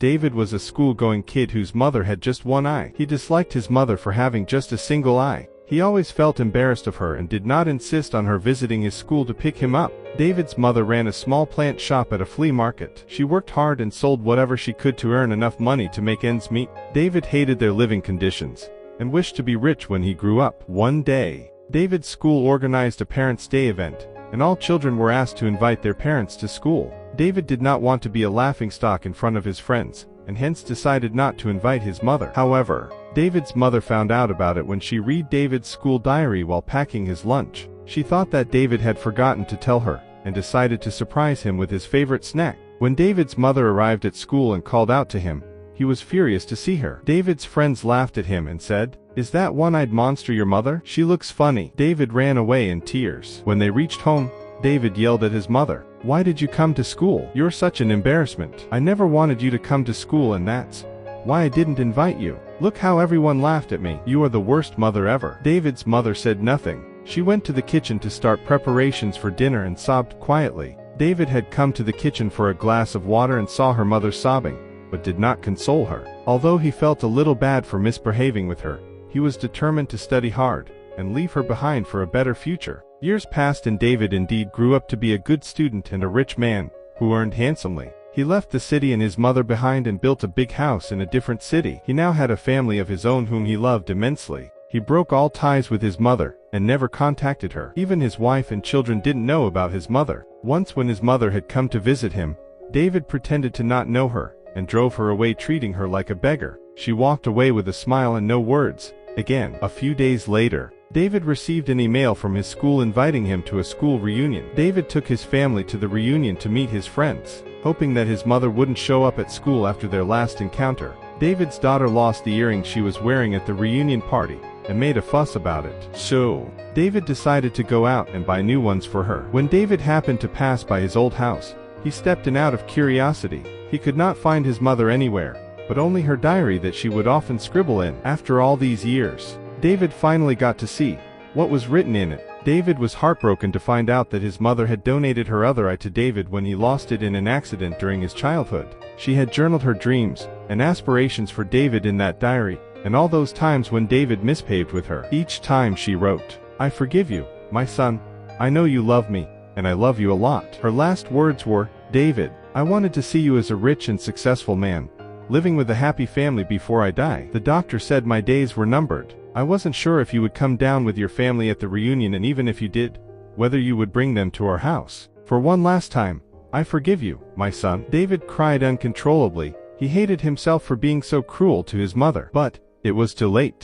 David was a school-going kid whose mother had just one eye. He disliked his mother for having just a single eye. He always felt embarrassed of her and did not insist on her visiting his school to pick him up. David's mother ran a small plant shop at a flea market. She worked hard and sold whatever she could to earn enough money to make ends meet. David hated their living conditions and wished to be rich when he grew up. One day, David's school organized a Parents' Day event, and all children were asked to invite their parents to school. David did not want to be a laughingstock in front of his friends, and hence decided not to invite his mother. However, David's mother found out about it when she read David's school diary while packing his lunch. She thought that David had forgotten to tell her, and decided to surprise him with his favorite snack. When David's mother arrived at school and called out to him, he was furious to see her. David's friends laughed at him and said, "Is that one-eyed monster your mother? She looks funny." David ran away in tears. When they reached home, David yelled at his mother, "Why did you come to school? You're such an embarrassment. I never wanted you to come to school, and that's why I didn't invite you. Look how everyone laughed at me. You are the worst mother ever." David's mother said nothing. She went to the kitchen to start preparations for dinner and sobbed quietly. David had come to the kitchen for a glass of water and saw her mother sobbing, but did not console her. Although he felt a little bad for misbehaving with her, he was determined to study hard and leave her behind for a better future. Years passed and David indeed grew up to be a good student and a rich man, who earned handsomely. He left the city and his mother behind and built a big house in a different city. He now had a family of his own whom he loved immensely. He broke all ties with his mother, and never contacted her. Even his wife and children didn't know about his mother. Once when his mother had come to visit him, David pretended to not know her, and drove her away treating her like a beggar. She walked away with a smile and no words. Again, a few days later, David received an email from his school inviting him to a school reunion. David took his family to the reunion to meet his friends, hoping that his mother wouldn't show up at school after their last encounter. David's daughter lost the earring she was wearing at the reunion party, and made a fuss about it. So, David decided to go out and buy new ones for her. When David happened to pass by his old house, he stepped in out of curiosity. He could not find his mother anywhere, but only her diary that she would often scribble in. After all these years, David finally got to see what was written in it. David was heartbroken to find out that his mother had donated her other eye to David when he lost it in an accident during his childhood. She had journaled her dreams and aspirations for David in that diary, and all those times when David misbehaved with her. Each time she wrote, "I forgive you, my son. I know you love me, and I love you a lot." Her last words were, "David, I wanted to see you as a rich and successful man, living with a happy family before I die. The doctor said my days were numbered. I wasn't sure if you would come down with your family at the reunion, and even if you did, whether you would bring them to our house. For one last time, I forgive you, my son." David cried uncontrollably. He hated himself for being so cruel to his mother. But it was too late.